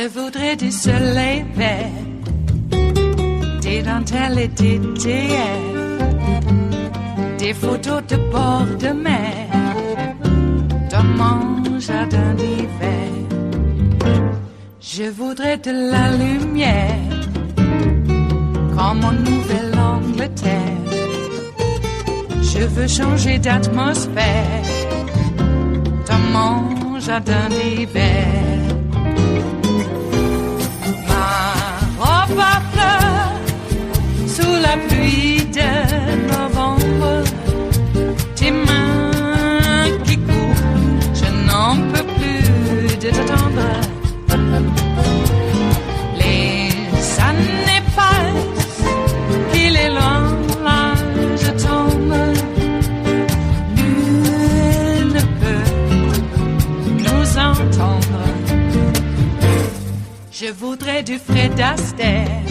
Je voudrais du soleil vert, des dentelles et des théières, des photos de bord de mer, dans mon jardin d'hiver. Je voudrais de la lumière, comme en Nouvelle-Angleterre. Je veux changer d'atmosphère, dans mon jardin d'hiver. Ma fleur sous la pluie de novembre, tes mains qui courent, je n'en peux plus de t'attendre. Les années passent, qu'il est loin, là je tombe. Nul ne peut nous entendre. Je voudrais du Fred Astaire,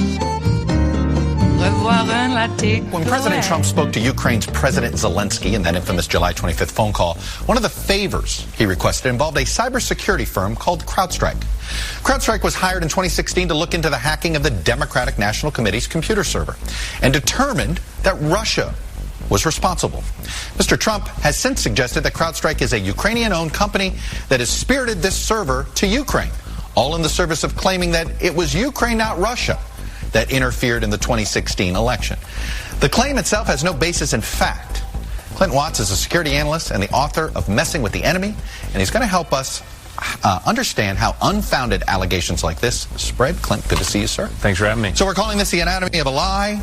revoir un latte. When President Trump spoke to Ukraine's President Zelensky in that infamous July 25th phone call, one of the favors he requested involved a cybersecurity firm called CrowdStrike. CrowdStrike was hired in 2016 to look into the hacking of the Democratic National Committee's computer server and determined that Russia was responsible. Mr. Trump has since suggested that CrowdStrike is a Ukrainian-owned company that has spirited this server to Ukraine, all in the service of claiming that it was Ukraine, not Russia, that interfered in the 2016 election. The claim itself has no basis in fact. Clint Watts is a security analyst and the author of Messing with the Enemy, and he's going to help us understand how unfounded allegations like this spread. Clint, good to see you, sir. Thanks for having me. So we're calling this the anatomy of a lie.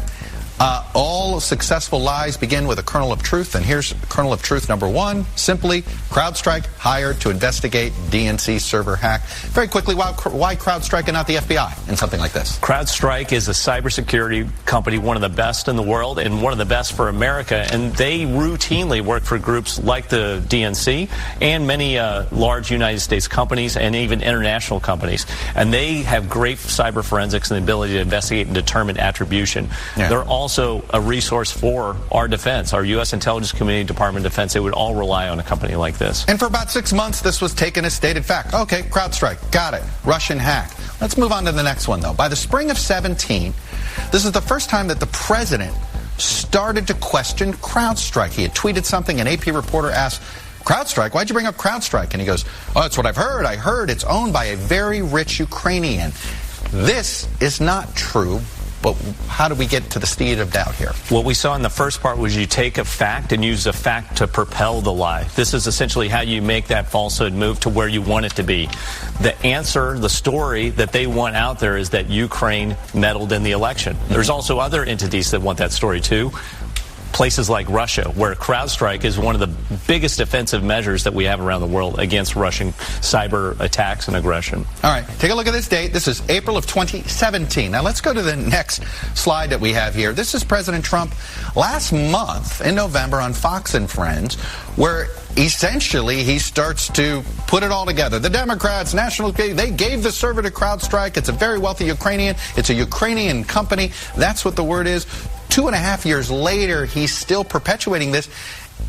All successful lies begin with a kernel of truth, and here's kernel of truth number one. Simply, CrowdStrike hired to investigate DNC server hack. Very quickly, why CrowdStrike and not the FBI in something like this? CrowdStrike is a cybersecurity company, one of the best in the world and one of the best for America, and they routinely work for groups like the DNC and many large United States companies and even international companies. And they have great cyber forensics and the ability to investigate and determine attribution. Yeah. They're also a resource for our defense, our U.S. intelligence community, Department of Defense. They would all rely on a company like this. And for about 6 months, this was taken as stated fact. Okay, CrowdStrike, got it. Russian hack. Let's move on to the next one, though. By the spring of 17, this is the first time that the president started to question CrowdStrike. He had tweeted something, an AP reporter asked, CrowdStrike, why'd you bring up CrowdStrike? And he goes, oh, that's what I've heard. I heard it's owned by a very rich Ukrainian. This is not true. But how do we get to the state of doubt here? What we saw in the first part was you take a fact and use a fact to propel the lie. This is essentially how you make that falsehood move to where you want it to be. The answer, the story that they want out there is that Ukraine meddled in the election. There's also other entities that want that story too. Places like Russia, where CrowdStrike is one of the biggest defensive measures that we have around the world against Russian cyber attacks and aggression. All right, take a look at this date. This is April of 2017. Now let's go to the next slide that we have here. This is President Trump last month in November on Fox and Friends, where essentially he starts to put it all together. The Democrats, they gave the server to CrowdStrike. It's a very wealthy Ukrainian. It's a Ukrainian company. That's what the word is. 2.5 years later, he's still perpetuating this.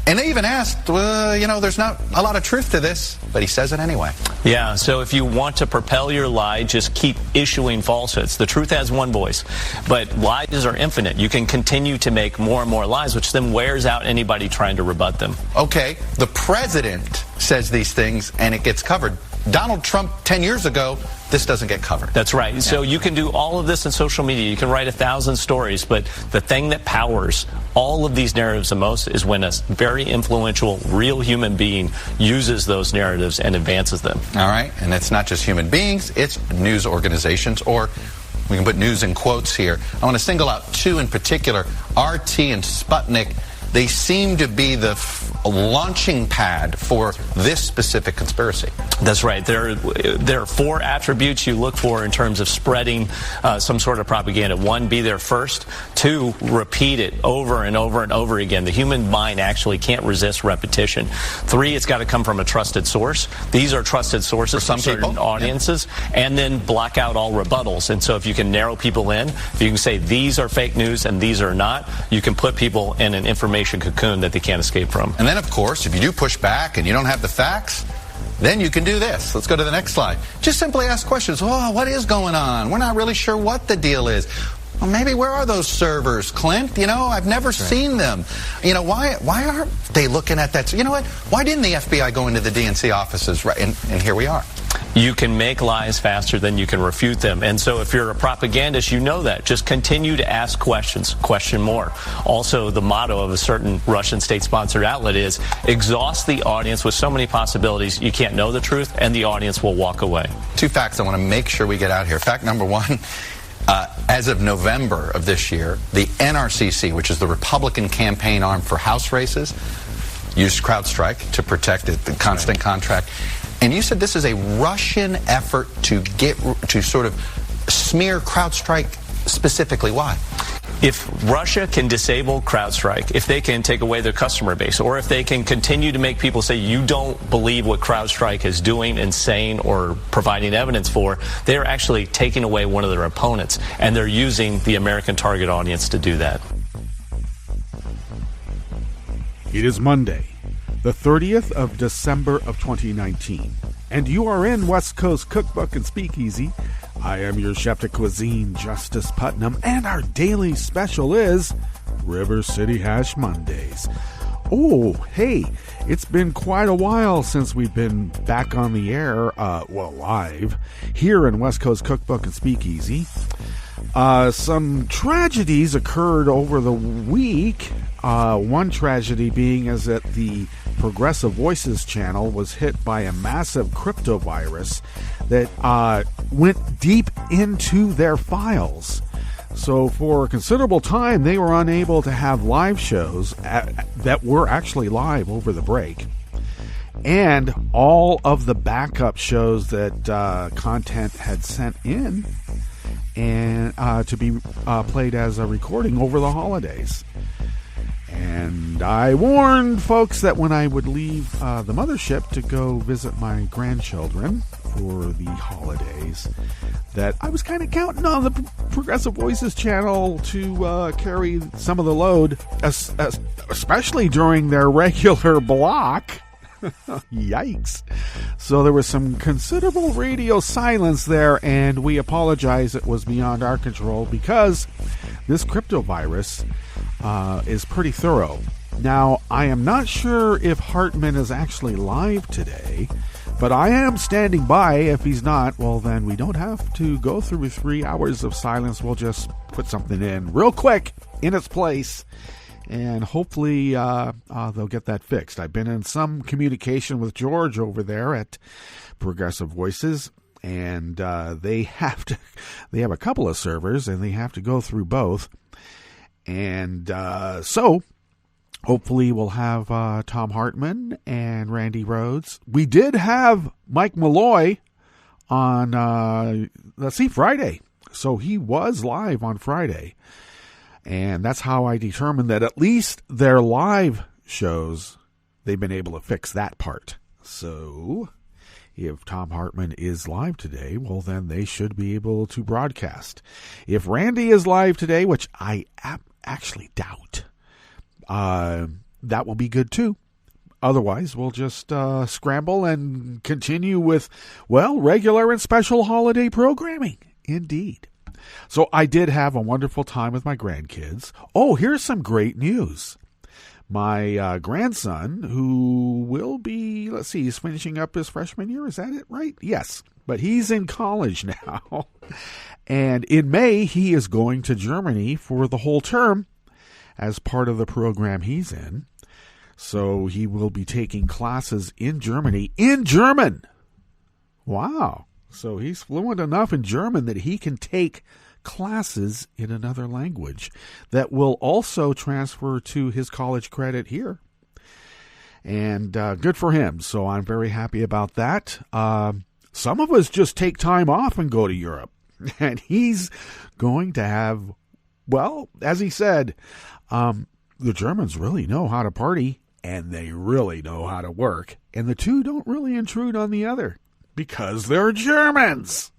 And they even asked, well, you know, there's not a lot of truth to this, but he says it anyway. Yeah, so if you want to propel your lie, just keep issuing falsehoods. The truth has one voice, but lies are infinite. You can continue to make more and more lies, which then wears out anybody trying to rebut them. Okay, the president says these things, and it gets covered. Donald Trump 10 years ago, this doesn't get covered. That's right. Yeah. So you can do all of this in social media. You can write 1,000 stories, but the thing that powers all of these narratives the most is when a very influential, real human being uses those narratives and advances them. All right. And it's not just human beings, it's news organizations, or we can put news in quotes here. I want to single out two in particular, RT and Sputnik. They seem to be the launching pad for this specific conspiracy. That's right. There are four attributes you look for in terms of spreading some sort of propaganda. One, be there first. Two, repeat it over and over and over again. The human mind actually can't resist repetition. Three, it's got to come from a trusted source. These are trusted sources for some certain people. Audiences. Yeah. And then block out all rebuttals. And so if you can narrow people in, if you can say these are fake news and these are not, you can put people in an information cocoon that they can't escape from. And then, of course, if you do push back and you don't have the facts, then you can do this. Let's go to the next slide. Just simply ask questions. Oh, what is going on? We're not really sure what the deal is. Well, maybe where are those servers, Clint? I've never seen them. Why aren't they looking at that? You know what? Why didn't the FBI go into the DNC offices? Right, and here we are. You can make lies faster than you can refute them. And so if you're a propagandist, you know that. Just continue to ask questions. Question more. Also, the motto of a certain Russian state-sponsored outlet is exhaust the audience with so many possibilities you can't know the truth, and the audience will walk away. 2 facts I want to make sure we get out here. Fact number 1. As of November of this year, the NRCC, which is the Republican campaign arm for House races, used CrowdStrike to protect the constant contract. And you said this is a Russian effort to sort of smear CrowdStrike specifically. Why? If Russia can disable CrowdStrike, if they can take away their customer base, or if they can continue to make people say you don't believe what CrowdStrike is doing and saying or providing evidence for, they're actually taking away one of their opponents, and they're using the American target audience to do that. It is Monday, the 30th of December of 2019, and you are in West Coast Cookbook and Speakeasy. I am your chef de cuisine, Justice Putnam, and our daily special is River City Hash Mondays. Oh, hey, it's been quite a while since we've been back on the air, live, here in West Coast Cookbook and Speakeasy. Some tragedies occurred over the week. One tragedy being is that the Progressive Voices channel was hit by a massive crypto virus that went deep into their files. So for a considerable time, they were unable to have live shows that were actually live over the break. And all of the backup shows that content had sent in and to be played as a recording over the holidays. And I warned folks that when I would leave the mothership to go visit my grandchildren for the holidays, that I was kind of counting on the Progressive Voices channel to carry some of the load, especially during their regular block. Yikes. So there was some considerable radio silence there, and we apologize. It was beyond our control because this crypto virus is pretty thorough. Now, I am not sure if Hartman is actually live today, but I am standing by. If he's not, well, then we don't have to go through 3 hours of silence. We'll just put something in real quick in its place, and hopefully they'll get that fixed. I've been in some communication with George over there at Progressive Voices, and they have a couple of servers, and they have to go through both. And so hopefully we'll have Tom Hartman and Randy Rhodes. We did have Mike Malloy on, Friday. So he was live on Friday. And that's how I determined that at least their live shows, they've been able to fix that part. So if Tom Hartman is live today, well, then they should be able to broadcast. If Randy is live today, which I actually doubt, that will be good too. Otherwise, we'll just scramble and continue with, regular and special holiday programming. Indeed. So I did have a wonderful time with my grandkids. Oh, here's some great news. My grandson, who will be, he's finishing up his freshman year. Is that it, right? Yes. But he's in college now. And in May, he is going to Germany for the whole term as part of the program he's in. So he will be taking classes in Germany in German. Wow. So he's fluent enough in German that he can take classes in another language that will also transfer to his college credit here. And good for him. So I'm very happy about that. Some of us just take time off and go to Europe. And he's going to have, as he said, the Germans really know how to party and they really know how to work. And the two don't really intrude on the other because they're Germans.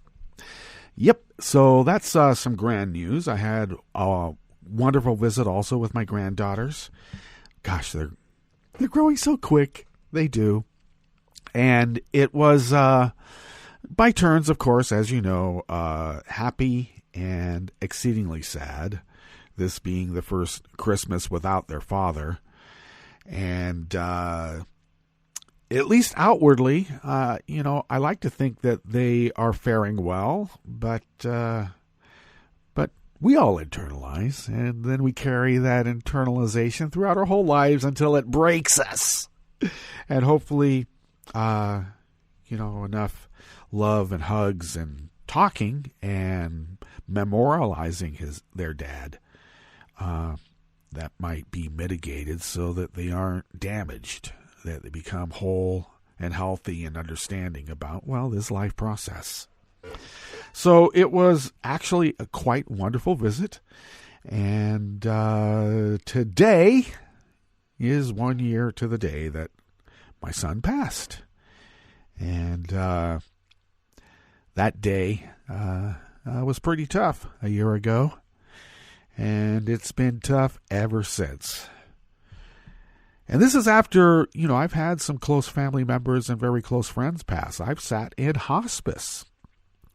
Yep. So that's some grand news. I had a wonderful visit also with my granddaughters. Gosh, they're growing so quick. They do. And it was, by turns, of course, as you know, happy and exceedingly sad, this being the first Christmas without their father. And at least outwardly, I like to think that they are faring well, but we all internalize, and then we carry that internalization throughout our whole lives until it breaks us. And hopefully, enough love and hugs and talking and memorializing their dad, that might be mitigated so that they aren't damaged, that they become whole and healthy and understanding about, this life process. So it was actually a quite wonderful visit. And today is 1 year to the day that my son passed. And that day was pretty tough a year ago. And it's been tough ever since. And this is after, I've had some close family members and very close friends pass. I've sat in hospice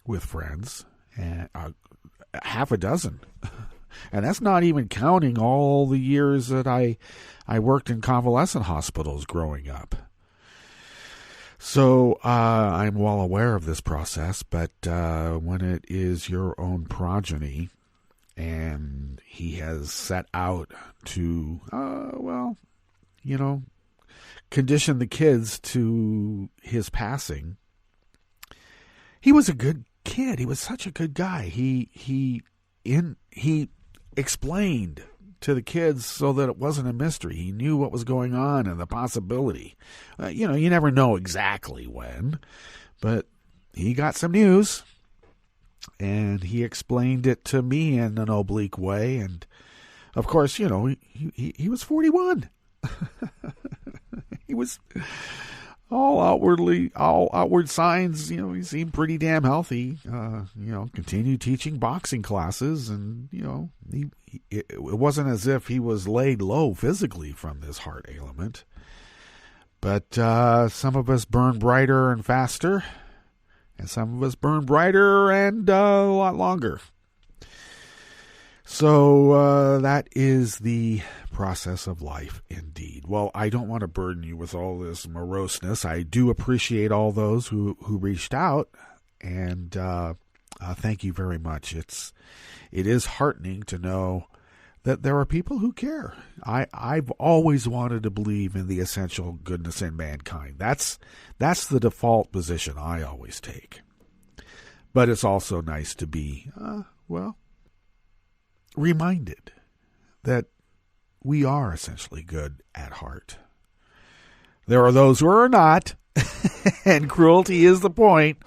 with friends, and half a dozen. And that's not even counting all the years that I worked in convalescent hospitals growing up. So I'm well aware of this process, but when it is your own progeny and he has set out to, condition the kids to his passing, he was a good kid. He was such a good guy. He explained to the kids so that it wasn't a mystery. He knew what was going on and the possibility. You never know exactly when, but he got some news, and he explained it to me in an oblique way. And of course, he was 41. He was all outward signs, he seemed pretty damn healthy. Continued teaching boxing classes, and it wasn't as if he was laid low physically from this heart ailment. But some of us burn brighter and faster, and some of us burn brighter and a lot longer. So that is the process of life indeed. Well, I don't want to burden you with all this moroseness. I do appreciate all those who reached out, and thank you very much. It is heartening to know that there are people who care. I've always wanted to believe in the essential goodness in mankind. That's the default position I always take. But it's also nice to be, reminded that we are essentially good at heart. There are those who are not, and cruelty is the point,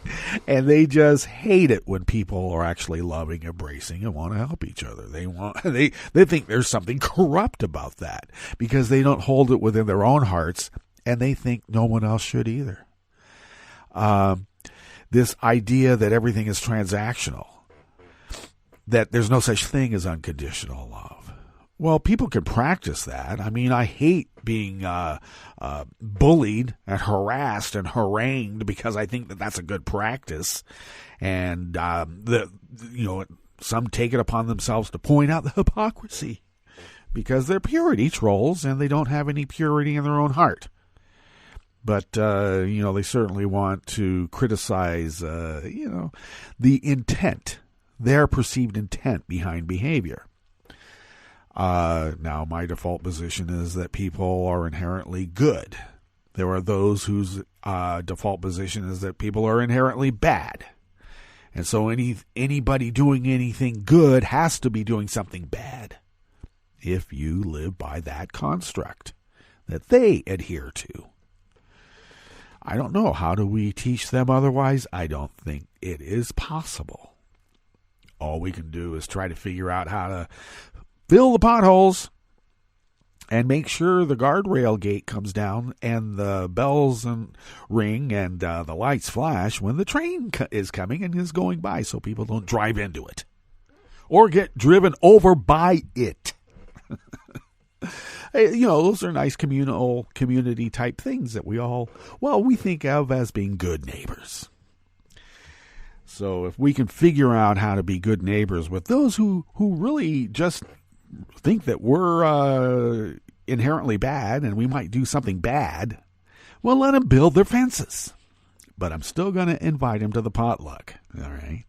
and they just hate it when people are actually loving, embracing, and want to help each other. They think there's something corrupt about that because they don't hold it within their own hearts, and they think no one else should either. This idea that everything is transactional, that there's no such thing as unconditional love. Well, people can practice that. I mean, I hate being bullied and harassed and harangued because I think that that's a good practice. And, some take it upon themselves to point out the hypocrisy because they're purity trolls and they don't have any purity in their own heart. But, they certainly want to criticize, the intent, their perceived intent behind behavior. Now, my default position is that people are inherently good. There are those whose default position is that people are inherently bad. And so anybody doing anything good has to be doing something bad if you live by that construct that they adhere to. I don't know. How do we teach them otherwise? I don't think it is possible. All we can do is try to figure out how to fill the potholes and make sure the guardrail gate comes down and the bells ring and the lights flash when the train is coming and is going by so people don't drive into it or get driven over by it. those are nice community type things that we think of as being good neighbors. So if we can figure out how to be good neighbors with those who really just think that we're inherently bad and we might do something bad, well, let them build their fences. But I'm still going to invite them to the potluck. All right.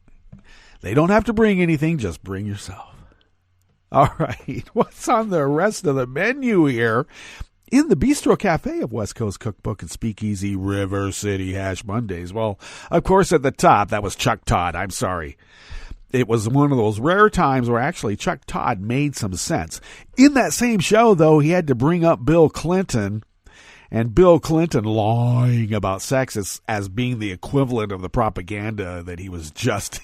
They don't have to bring anything. Just bring yourself. All right. What's on the rest of the menu here? In the Bistro Cafe of West Coast Cookbook and Speakeasy, River City Hash Mondays. Well, of course, at the top, that was Chuck Todd. I'm sorry. It was one of those rare times where actually Chuck Todd made some sense. In that same show, though, he had to bring up Bill Clinton, and Bill Clinton lying about sex as being the equivalent of the propaganda that he was just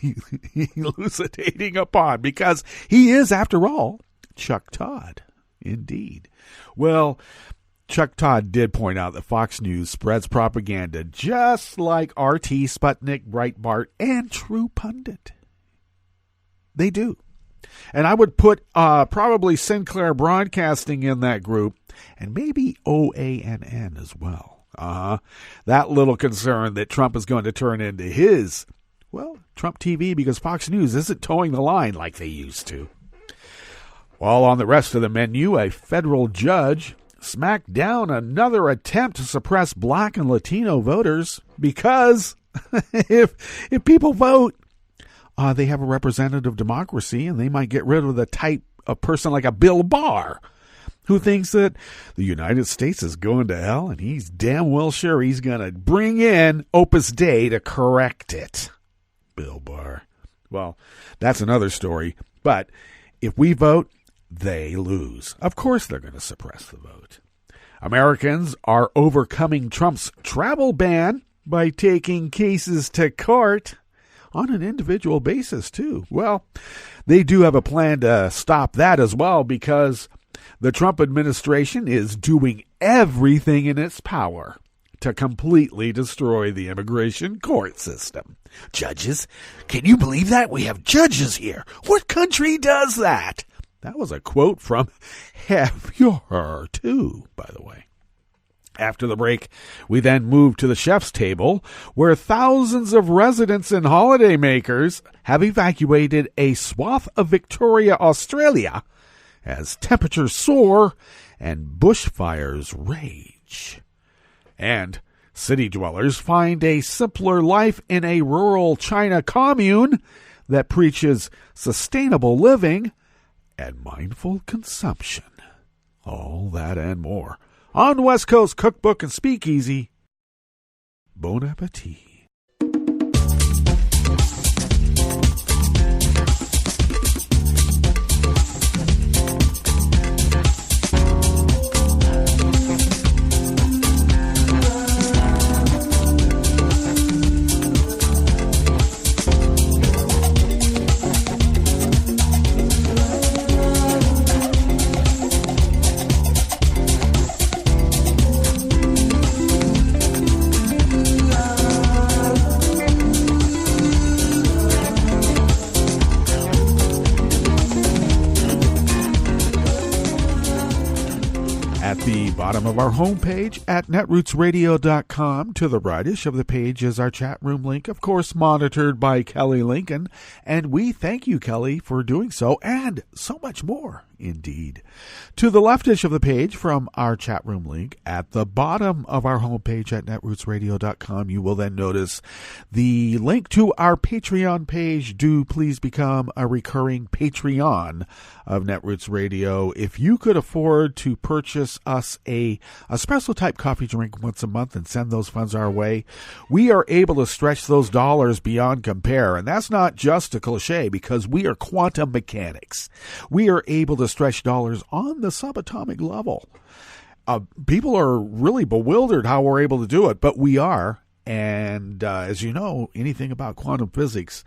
elucidating upon, because he is, after all, Chuck Todd. Indeed. Well, Chuck Todd did point out that Fox News spreads propaganda just like RT, Sputnik, Breitbart, and True Pundit. They do. And I would put probably Sinclair Broadcasting in that group, and maybe OANN as well. That little concern that Trump is going to turn into his, Trump TV, because Fox News isn't towing the line like they used to. While on the rest of the menu, a federal judge smacked down another attempt to suppress black and Latino voters because if people vote, they have a representative democracy, and they might get rid of the type of person like a Bill Barr who thinks that the United States is going to hell, and he's damn well sure he's going to bring in Opus Dei to correct it. Bill Barr. Well, that's another story. But if we vote, they lose. Of course they're going to suppress the vote. Americans are overcoming Trump's travel ban by taking cases to court on an individual basis, too. Well, they do have a plan to stop that as well, because the Trump administration is doing everything in its power to completely destroy the immigration court system. Judges? Can you believe that? We have judges here. What country does that? That was a quote from Have Your Too, by the way. After the break, we then move to the chef's table, where thousands of residents and holidaymakers have evacuated a swath of Victoria, Australia, as temperatures soar and bushfires rage. And city dwellers find a simpler life in a rural China commune that preaches sustainable living and mindful consumption. All that and more on West Coast Cookbook and Speakeasy. Bon appetit. Bottom of our homepage at netrootsradio.com. To the rightish of the page is our chat room link, of course monitored by Kelly Lincoln, and we thank you, Kelly, for doing so, and so much more indeed. To the leftish of the page from our chat room link at the bottom of our homepage at netrootsradio.com, you will then notice the link to our Patreon page. Do please become a recurring Patreon of Netroots Radio. If you could afford to purchase us a espresso type coffee drink once a month and send those funds our way, we are able to stretch those dollars beyond compare. And that's not just a cliche, because we are quantum mechanics. We are able to stretch dollars on the subatomic level. People are really bewildered how we're able to do it, but we are. And as you know, anything about quantum physics,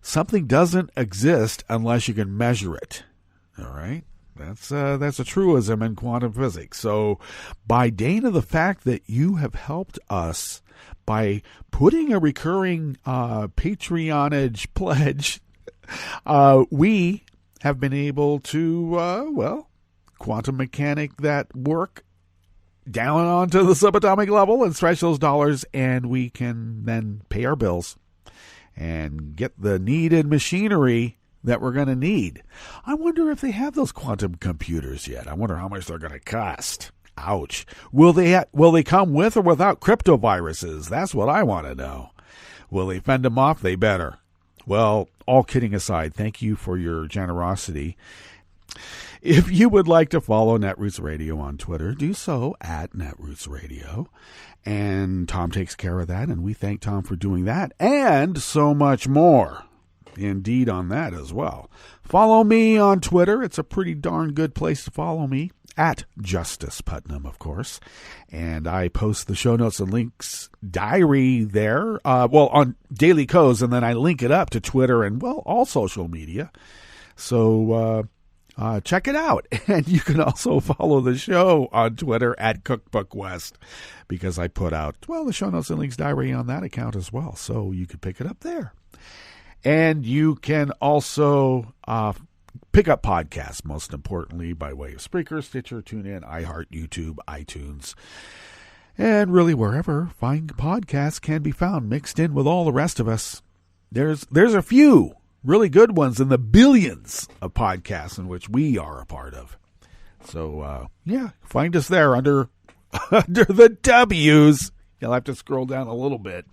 something doesn't exist unless you can measure it. All right? That's a truism in quantum physics. So by dint of the fact that you have helped us by putting a recurring Patreonage pledge, we have been able to, quantum mechanic that work down onto the subatomic level and stretch those dollars, and we can then pay our bills and get the needed machinery that we're going to need. I wonder if they have those quantum computers yet. I wonder how much they're going to cost. Ouch. Will they come with or without cryptoviruses? That's what I want to know. Will they fend them off? They better. Well, all kidding aside, thank you for your generosity. If you would like to follow Netroots Radio on Twitter, do so at Netroots Radio. And Tom takes care of that, and we thank Tom for doing that and so much more. Indeed on that as well. Follow me on Twitter. It's a pretty darn good place to follow me, at Justice Putnam, of course. And I post the show notes and links diary there, on Daily Codes, and then I link it up to Twitter and, all social media. So check it out. And you can also follow the show on Twitter at Cookbook West, because I put out, the show notes and links diary on that account as well. So you can pick it up there. And you can also pick up podcasts, most importantly, by way of Spreaker, Stitcher, TuneIn, iHeart, YouTube, iTunes, and really wherever fine podcasts can be found, mixed in with all the rest of us. There's a few really good ones in the billions of podcasts in which we are a part of. So, find us there under the W's. You'll have to scroll down a little bit.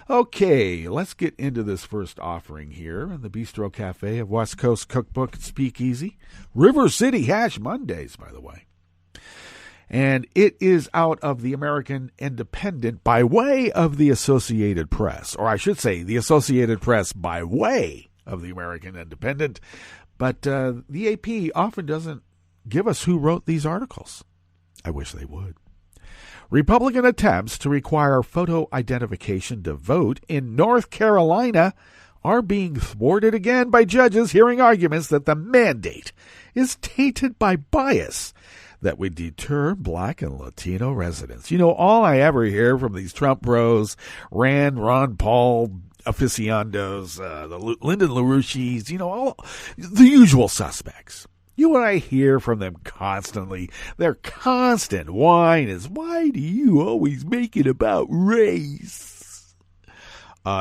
Okay, let's get into this first offering here in the Bistro Cafe of West Coast Cookbook and Speakeasy. River City Hash Mondays, by the way. And it is out of the American Independent by way of the Associated Press. Or I should say, the Associated Press by way of the American Independent. But the AP often doesn't give us who wrote these articles. I wish they would. Republican attempts to require photo identification to vote in North Carolina are being thwarted again by judges hearing arguments that the mandate is tainted by bias that would deter Black and Latino residents. All I ever hear from these Trump bros, Ron Paul aficionados, the Lyndon LaRouches, all the usual suspects. What I hear from them constantly, their constant whine is, why do you always make it about race?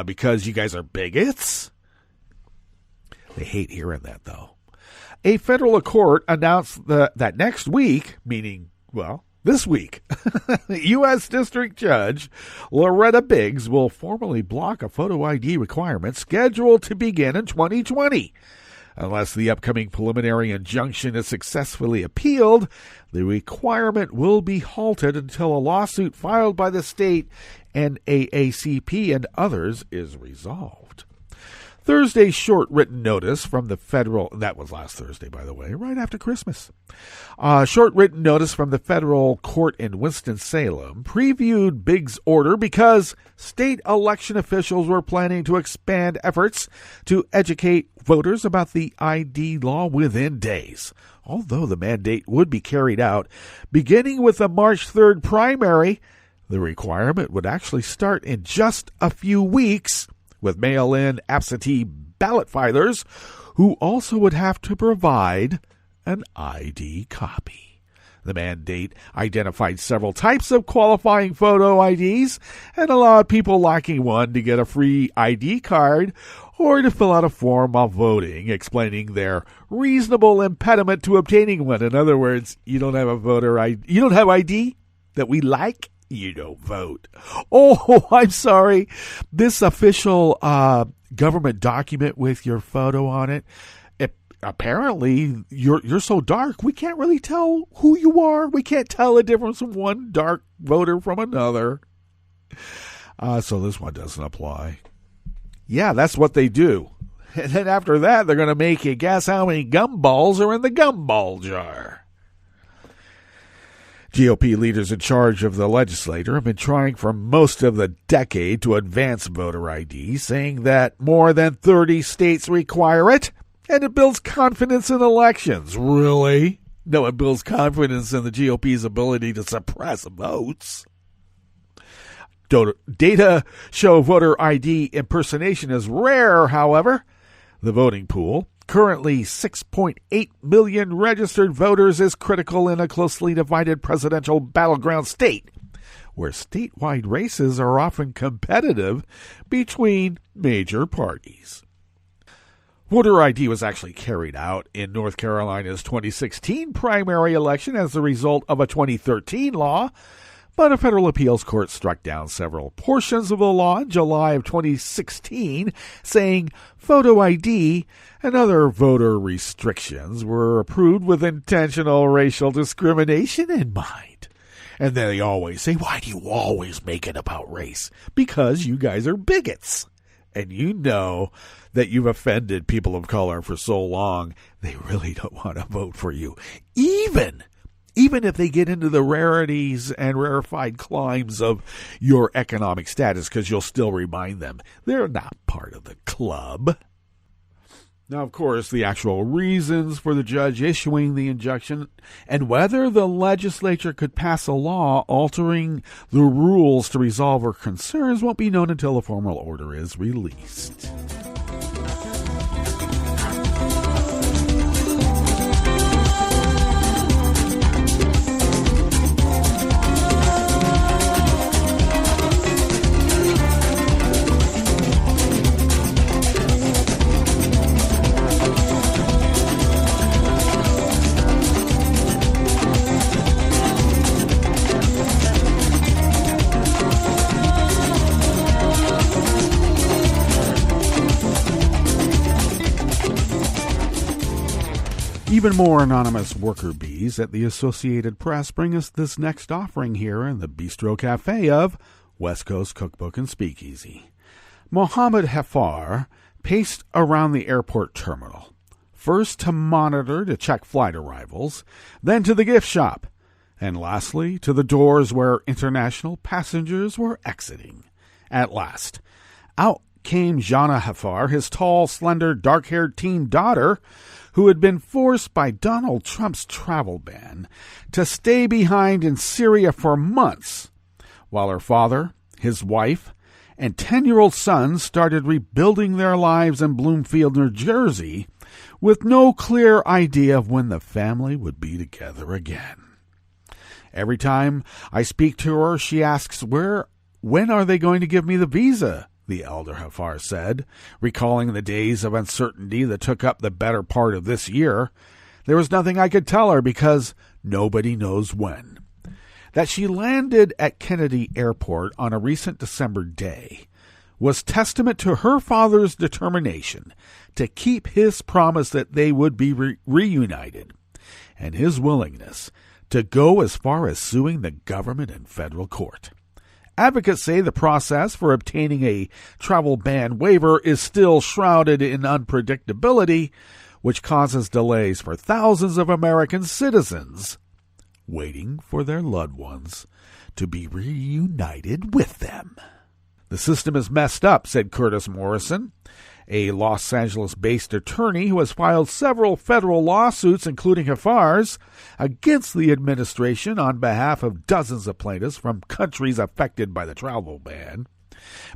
Because you guys are bigots? They hate hearing that, though. A federal court announced that next week, meaning, this week, U.S. District Judge Loretta Biggs will formally block a photo ID requirement scheduled to begin in 2020. Unless the upcoming preliminary injunction is successfully appealed, the requirement will be halted until a lawsuit filed by the state and AACP and others is resolved. Thursday's short written notice from the federal, that was last Thursday, by the way, right after Christmas. Short written notice from the federal court in Winston-Salem previewed Biggs' order because state election officials were planning to expand efforts to educate voters about the ID law within days. Although the mandate would be carried out beginning with the March 3rd primary, the requirement would actually start in just a few weeks, with mail-in absentee ballot filers who also would have to provide an ID copy. The mandate identified several types of qualifying photo IDs and allowed people lacking one to get a free ID card or to fill out a form while voting, explaining their reasonable impediment to obtaining one. In other words, you don't have a voter ID, you don't have ID that we like, you don't vote. Oh, I'm sorry. This official government document with your photo on it, apparently you're so dark, we can't really tell who you are. We can't tell the difference from one dark voter from another. So this one doesn't apply. Yeah, that's what they do. And then after that, they're going to make you guess how many gumballs are in the gumball jar. GOP leaders in charge of the legislature have been trying for most of the decade to advance voter ID, saying that more than 30 states require it, and it builds confidence in elections. Really? No, it builds confidence in the GOP's ability to suppress votes. Data show voter ID impersonation is rare, however. The voting pool, currently 6.8 million registered voters is critical in a closely divided presidential battleground state, where statewide races are often competitive between major parties. Voter ID was actually carried out in North Carolina's 2016 primary election as a result of a 2013 law, but a federal appeals court struck down several portions of the law in July of 2016, saying photo ID and other voter restrictions were approved with intentional racial discrimination in mind. And then they always say, why do you always make it about race? Because you guys are bigots. And you know that you've offended people of color for so long, they really don't want to vote for you. Even if they get into the rarities and rarefied climes of your economic status, because you'll still remind them they're not part of the club. Now, of course, the actual reasons for the judge issuing the injunction and whether the legislature could pass a law altering the rules to resolve her concerns won't be known until a formal order is released. Even more anonymous worker bees at the Associated Press bring us this next offering here in the Bistro Cafe of West Coast Cookbook and Speakeasy. Mohammed Hefar paced around the airport terminal, first to monitor to check flight arrivals, then to the gift shop, and lastly to the doors where international passengers were exiting. At last, out came Jana Hefar, his tall, slender, dark-haired teen daughter, who had been forced by Donald Trump's travel ban to stay behind in Syria for months, while her father, his wife, and 10-year-old son started rebuilding their lives in Bloomfield, New Jersey, with no clear idea of when the family would be together again. Every time I speak to her, she asks, when are they going to give me the visa? The elder Hefar said, recalling the days of uncertainty that took up the better part of this year. There was nothing I could tell her because nobody knows when. That she landed at Kennedy Airport on a recent December day was testament to her father's determination to keep his promise that they would be reunited, and his willingness to go as far as suing the government in federal court. Advocates say the process for obtaining a travel ban waiver is still shrouded in unpredictability, which causes delays for thousands of American citizens waiting for their loved ones to be reunited with them. The system is messed up, said Curtis Morrison, a Los Angeles-based attorney who has filed several federal lawsuits, including Hefar's, against the administration on behalf of dozens of plaintiffs from countries affected by the travel ban.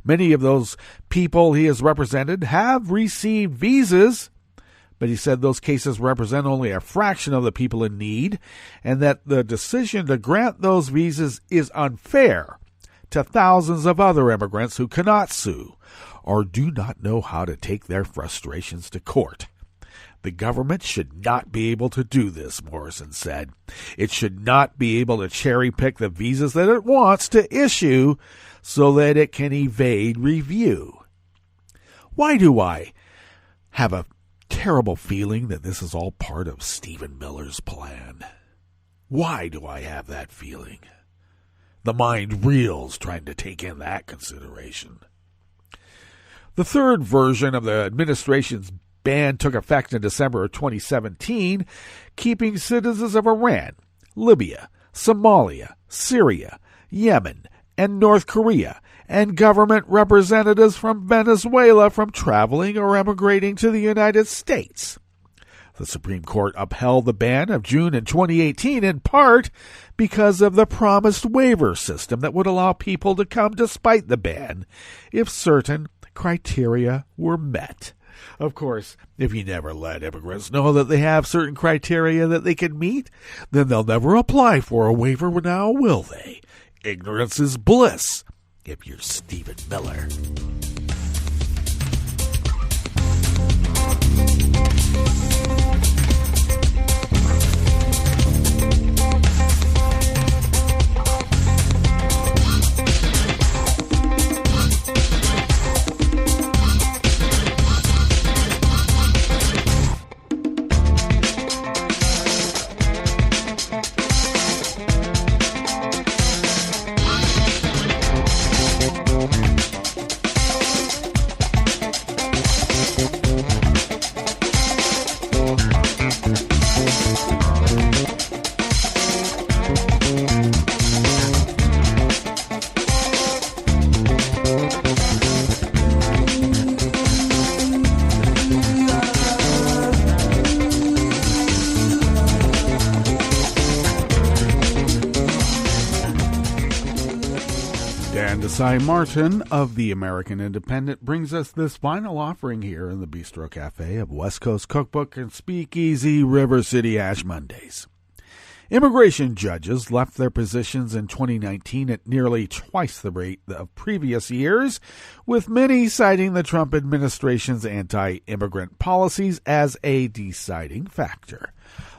Many of those people he has represented have received visas, but he said those cases represent only a fraction of the people in need, and that the decision to grant those visas is unfair to thousands of other immigrants who cannot sue or do not know how to take their frustrations to court. The government should not be able to do this, Morrison said. It should not be able to cherry-pick the visas that it wants to issue so that it can evade review. Why do I have a terrible feeling that this is all part of Stephen Miller's plan? Why do I have that feeling? The mind reels trying to take in that consideration. The third version of the administration's ban took effect in December of 2017, keeping citizens of Iran, Libya, Somalia, Syria, Yemen, and North Korea, and government representatives from Venezuela from traveling or emigrating to the United States. The Supreme Court upheld the ban of June in 2018 in part because of the promised waiver system that would allow people to come despite the ban if certain criteria were met. Of course, if you never let immigrants know that they have certain criteria that they can meet, then they'll never apply for a waiver now, will they? Ignorance is bliss, if you're Stephen Miller. Cy Martin of the American Independent brings us this final offering here in the Bistro Cafe of West Coast Cookbook and Speakeasy River City Ash Mondays. Immigration judges left their positions in 2019 at nearly twice the rate of previous years, with many citing the Trump administration's anti-immigrant policies as a deciding factor.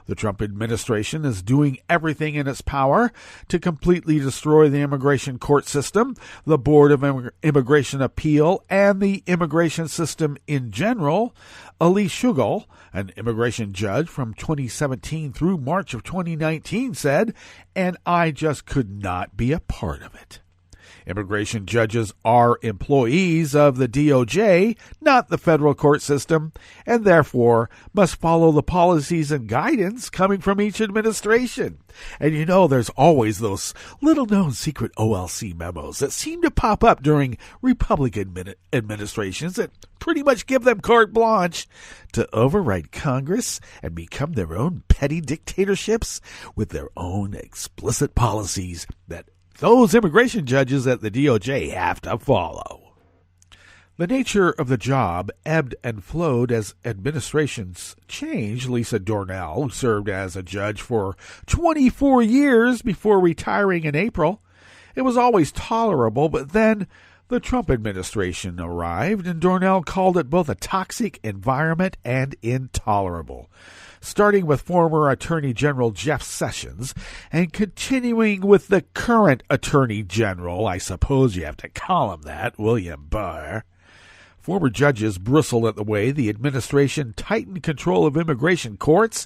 The Trump administration is doing everything in its power to completely destroy the immigration court system, the Board of Immigration Appeal, and the immigration system in general. Ali Shugel, an immigration judge from 2017 through March of 2019, said, "And I just could not be a part of it." Immigration judges are employees of the DOJ, not the federal court system, and therefore must follow the policies and guidance coming from each administration. And you know, there's always those little-known secret OLC memos that seem to pop up during Republican administrations that pretty much give them carte blanche to override Congress and become their own petty dictatorships with their own explicit policies that those immigration judges at the DOJ have to follow. The nature of the job ebbed and flowed as administrations changed. Lisa Dornell, who served as a judge for 24 years before retiring in April, it was always tolerable, but then the Trump administration arrived, and Dornell called it both a toxic environment and intolerable. Starting with former Attorney General Jeff Sessions and continuing with the current Attorney General, I suppose you have to call him that, William Barr. Former judges bristled at the way the administration tightened control of immigration courts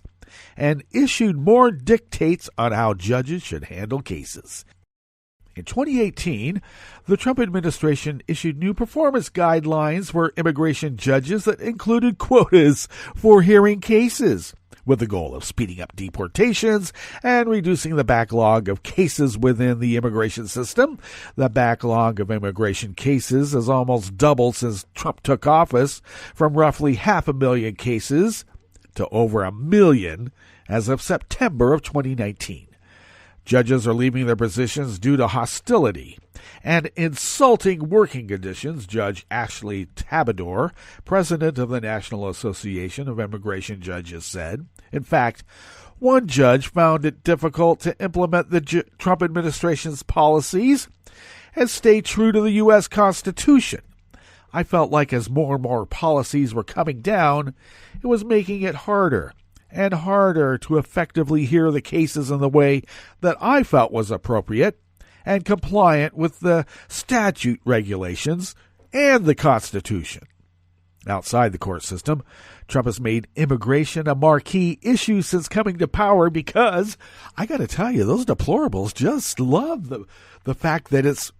and issued more dictates on how judges should handle cases. In 2018, the Trump administration issued new performance guidelines for immigration judges that included quotas for hearing cases, with the goal of speeding up deportations and reducing the backlog of cases within the immigration system. The backlog of immigration cases has almost doubled since Trump took office, from roughly 500,000 cases to over 1 million as of September of 2019. Judges are leaving their positions due to hostility and insulting working conditions, Judge Ashley Tabador, president of the National Association of Immigration Judges, said. In fact, one judge found it difficult to implement the Trump administration's policies and stay true to the U.S. Constitution. I felt like as more and more policies were coming down, it was making it harder and harder to effectively hear the cases in the way that I felt was appropriate and compliant with the statute regulations and the Constitution. Outside the court system, Trump has made immigration a marquee issue since coming to power because, I got to tell you, those deplorables just love the fact that it's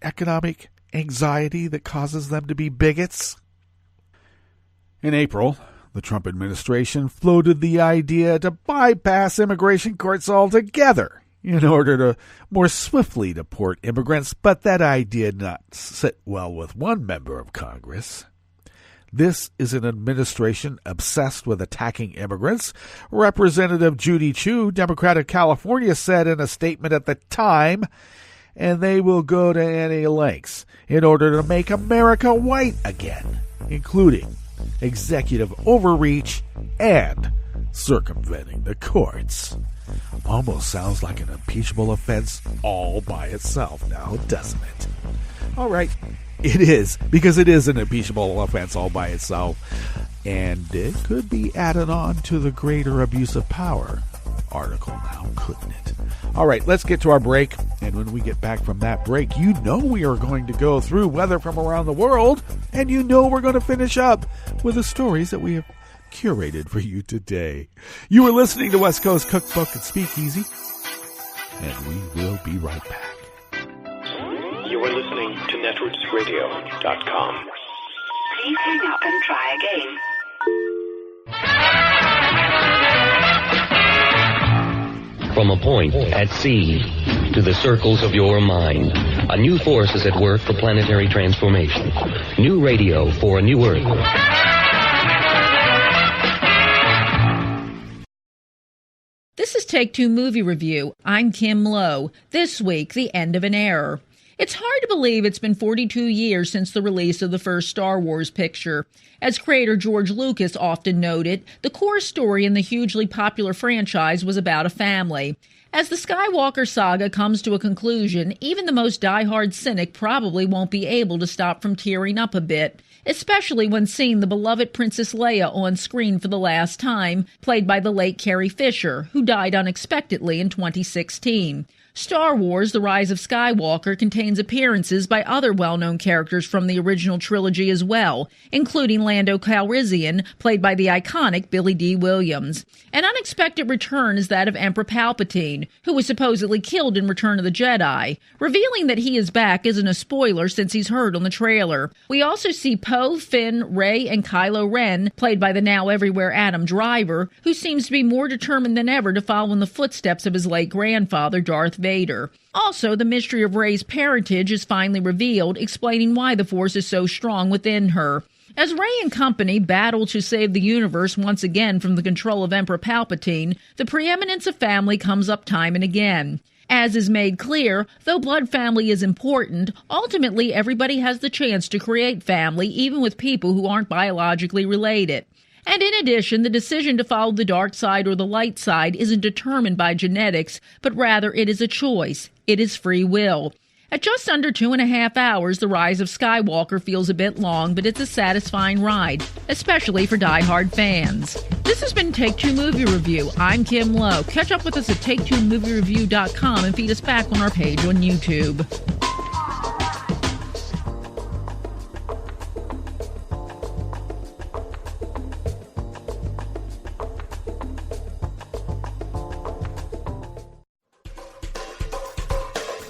economic anxiety that causes them to be bigots. In April, the Trump administration floated the idea to bypass immigration courts altogether in order to more swiftly deport immigrants, but that idea did not sit well with one member of Congress. This is an administration obsessed with attacking immigrants. Representative Judy Chu, Democrat of California, said in a statement at the time, and they will go to any lengths in order to make America white again, including executive overreach, and circumventing the courts. Almost sounds like an impeachable offense all by itself now, doesn't it? All right, it is, because it is an impeachable offense all by itself, and it could be added on to the greater abuse of power article now, couldn't it? All right, let's get to our break, and when we get back from that break, you know we are going to go through weather from around the world, and you know we're going to finish up with the stories that we have curated for you today. You are listening to West Coast Cookbook and Speakeasy, and we will be right back. You are listening to netrootsradio.com. Please hang up and try again. From a point at sea to the circles of your mind, a new force is at work for planetary transformation. New radio for a new Earth. This is Take Two Movie Review. I'm Kim Lowe. This week, The End of an Era. It's hard to believe it's been 42 years since the release of the first Star Wars picture. As creator George Lucas often noted, the core story in the hugely popular franchise was about a family. As the Skywalker saga comes to a conclusion, even the most diehard cynic probably won't be able to stop from tearing up a bit, especially when seeing the beloved Princess Leia on screen for the last time, played by the late Carrie Fisher, who died unexpectedly in 2016. Star Wars: The Rise of Skywalker contains appearances by other well-known characters from the original trilogy as well, including Lando Calrissian, played by the iconic Billy D. Williams. An unexpected return is that of Emperor Palpatine, who was supposedly killed in Return of the Jedi. Revealing that he is back isn't a spoiler since he's heard on the trailer. We also see Poe, Finn, Rey, and Kylo Ren, played by the now everywhere Adam Driver, who seems to be more determined than ever to follow in the footsteps of his late grandfather, Darth Vader. Also, the mystery of Rey's parentage is finally revealed, explaining why the Force is so strong within her. As Rey and company battle to save the universe once again from the control of Emperor Palpatine, the preeminence of family comes up time and again. As is made clear, though blood family is important, ultimately everybody has the chance to create family, even with people who aren't biologically related. And in addition, the decision to follow the dark side or the light side isn't determined by genetics, but rather it is a choice. It is free will. At just under 2.5 hours, The Rise of Skywalker feels a bit long, but it's a satisfying ride, especially for die-hard fans. This has been Take Two Movie Review. I'm Kim Lowe. Catch up with us at TakeTwoMovieReview.com and feed us back on our page on YouTube.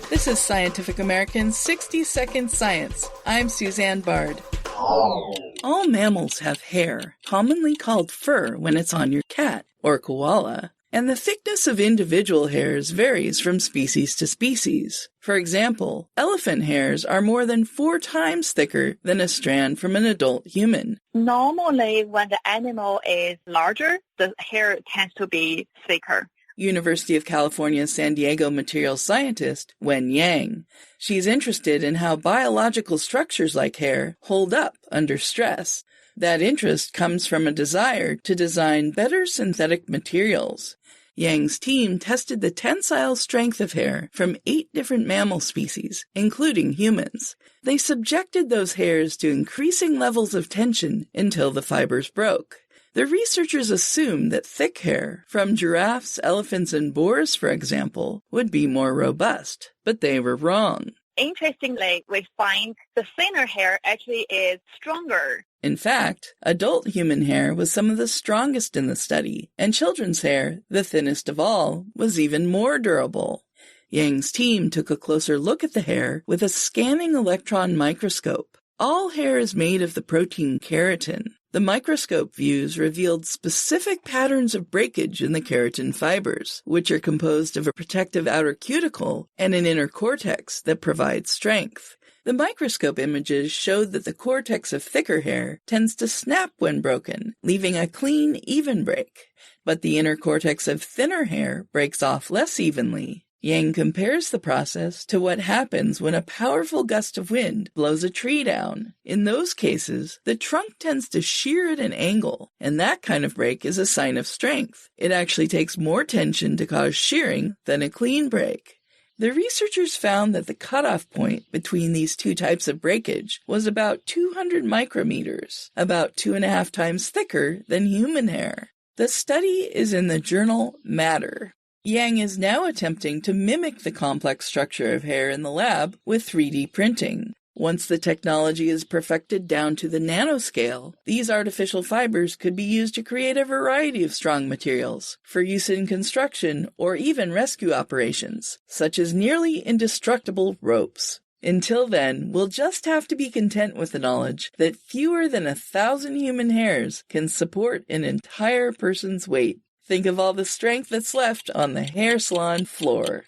This is Scientific American's 60-Second Science. I'm Suzanne Bard. All mammals have hair, commonly called fur when it's on your cat or koala, and the thickness of individual hairs varies from species to species. For example, elephant hairs are more than 4 times thicker than a strand from an adult human. Normally, when the animal is larger, the hair tends to be thicker. University of California San Diego materials scientist Wen Yang. She's interested in how biological structures like hair hold up under stress. That interest comes from a desire to design better synthetic materials. Yang's team tested the tensile strength of hair from 8 different mammal species, including humans. They subjected those hairs to increasing levels of tension until the fibers broke. The researchers assumed that thick hair, from giraffes, elephants, and boars, for example, would be more robust, but they were wrong. Interestingly, we find the thinner hair actually is stronger. In fact, adult human hair was some of the strongest in the study, and children's hair, the thinnest of all, was even more durable. Yang's team took a closer look at the hair with a scanning electron microscope. All hair is made of the protein keratin. The microscope views revealed specific patterns of breakage in the keratin fibers, which are composed of a protective outer cuticle and an inner cortex that provides strength. The microscope images showed that the cortex of thicker hair tends to snap when broken, leaving a clean, even break. But the inner cortex of thinner hair breaks off less evenly. Yang compares the process to what happens when a powerful gust of wind blows a tree down. In those cases, the trunk tends to shear at an angle, and that kind of break is a sign of strength. It actually takes more tension to cause shearing than a clean break. The researchers found that the cutoff point between these two types of breakage was about 200 micrometers, about 2.5 times thicker than human hair. The study is in the journal Matter. Yang is now attempting to mimic the complex structure of hair in the lab with 3D printing. Once the technology is perfected down to the nanoscale, these artificial fibers could be used to create a variety of strong materials for use in construction or even rescue operations, such as nearly indestructible ropes. Until then, we'll just have to be content with the knowledge that fewer than 1,000 human hairs can support an entire person's weight. Think of all the strength that's left on the hair salon floor.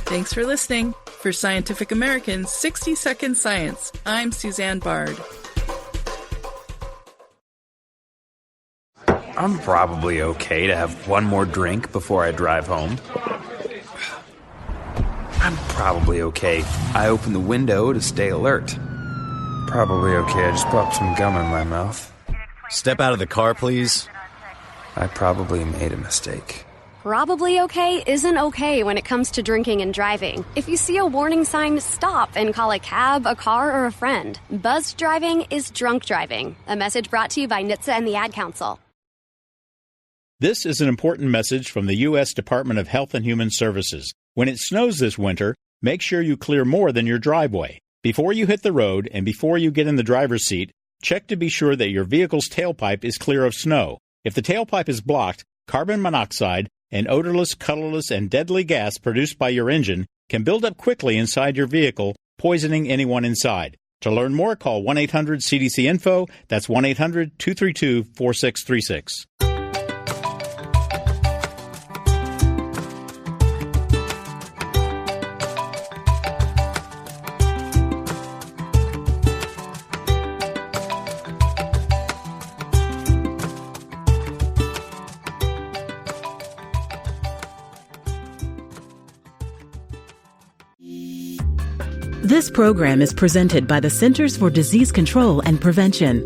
Thanks for listening. For Scientific American's 60-Second Science, I'm Suzanne Bard. I'm probably okay to have one more drink before I drive home. I'm probably okay. I open the window to stay alert. Probably okay. I just popped some gum in my mouth. Step out of the car, please. I probably made a mistake. Probably okay isn't okay when it comes to drinking and driving. If you see a warning sign, stop and call a cab, a car, or a friend. Buzzed driving is drunk driving. A message brought to you by NHTSA and the Ad Council. This is an important message from the U.S. Department of Health and Human Services. When it snows this winter, make sure you clear more than your driveway. Before you hit the road and before you get in the driver's seat, check to be sure that your vehicle's tailpipe is clear of snow. If the tailpipe is blocked, carbon monoxide, an odorless, colorless, and deadly gas produced by your engine can build up quickly inside your vehicle, poisoning anyone inside. To learn more, call 1-800-CDC-INFO. That's 1-800-232-4636. This program is presented by the Centers for Disease Control and Prevention.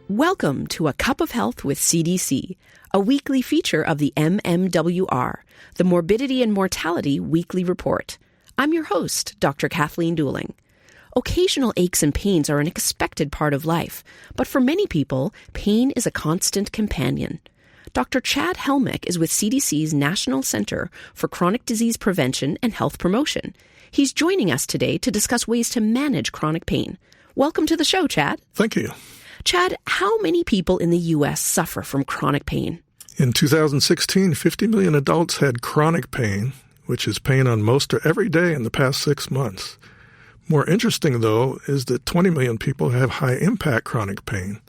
Welcome to A Cup of Health with CDC, a weekly feature of the MMWR, the Morbidity and Mortality Weekly Report. I'm your host, Dr. Kathleen Dooling. Occasional aches and pains are an expected part of life, but for many people, pain is a constant companion. Dr. Chad Helmick is with CDC's National Center for Chronic Disease Prevention and Health Promotion. He's joining us today to discuss ways to manage chronic pain. Welcome to the show, Chad. Thank you. Chad, how many people in the U.S. suffer from chronic pain? In 2016, 50 million adults had chronic pain, which is pain on most or every day in the past 6 months. More interesting, though, is that 20 million people have high-impact chronic pain,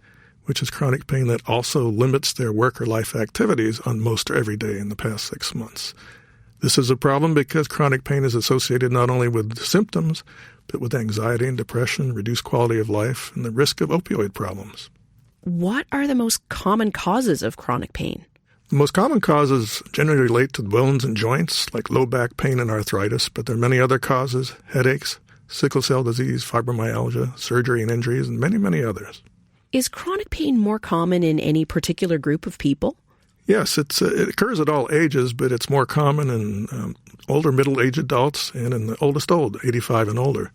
which is chronic pain that also limits their work or life activities on most or every day in the past 6 months. This is a problem because chronic pain is associated not only with symptoms, but with anxiety and depression, reduced quality of life, and the risk of opioid problems. What are the most common causes of chronic pain? The most common causes generally relate to bones and joints, like low back pain and arthritis, but there are many other causes: headaches, sickle cell disease, fibromyalgia, surgery and injuries, and many, many others. Is chronic pain more common in any particular group of people? Yes, it occurs at all ages, but it's more common in older middle-aged adults and in the oldest old, 85 and older.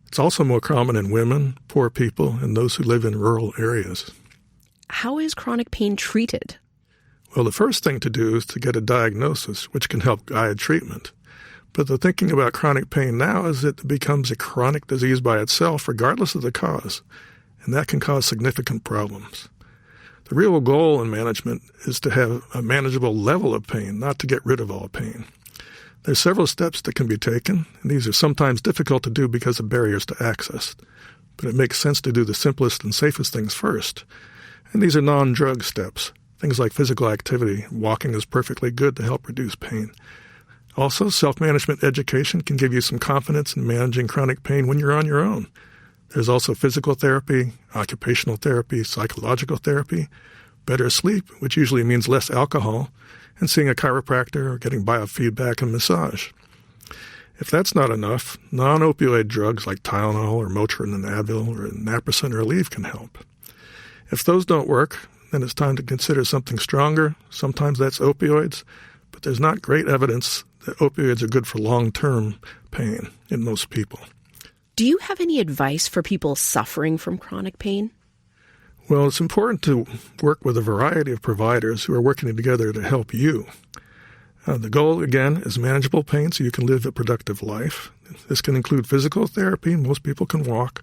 It's also more common in women, poor people, and those who live in rural areas. How is chronic pain treated? Well, the first thing to do is to get a diagnosis, which can help guide treatment. But the thinking about chronic pain now is that it becomes a chronic disease by itself, regardless of the cause, and that can cause significant problems. The real goal in management is to have a manageable level of pain, not to get rid of all pain. There's several steps that can be taken, and these are sometimes difficult to do because of barriers to access. But it makes sense to do the simplest and safest things first. And these are non-drug steps. Things like physical activity. Walking is perfectly good to help reduce pain. Also, self-management education can give you some confidence in managing chronic pain when you're on your own. There's also physical therapy, occupational therapy, psychological therapy, better sleep, which usually means less alcohol, and seeing a chiropractor or getting biofeedback and massage. If that's not enough, non-opioid drugs like Tylenol or Motrin and Advil or naproxen or Aleve can help. If those don't work, then it's time to consider something stronger. Sometimes that's opioids, but there's not great evidence that opioids are good for long-term pain in most people. Do you have any advice for people suffering from chronic pain? Well, it's important to work with a variety of providers who are working together to help you. The goal, again, is manageable pain so you can live a productive life. This can include physical therapy, most people can walk,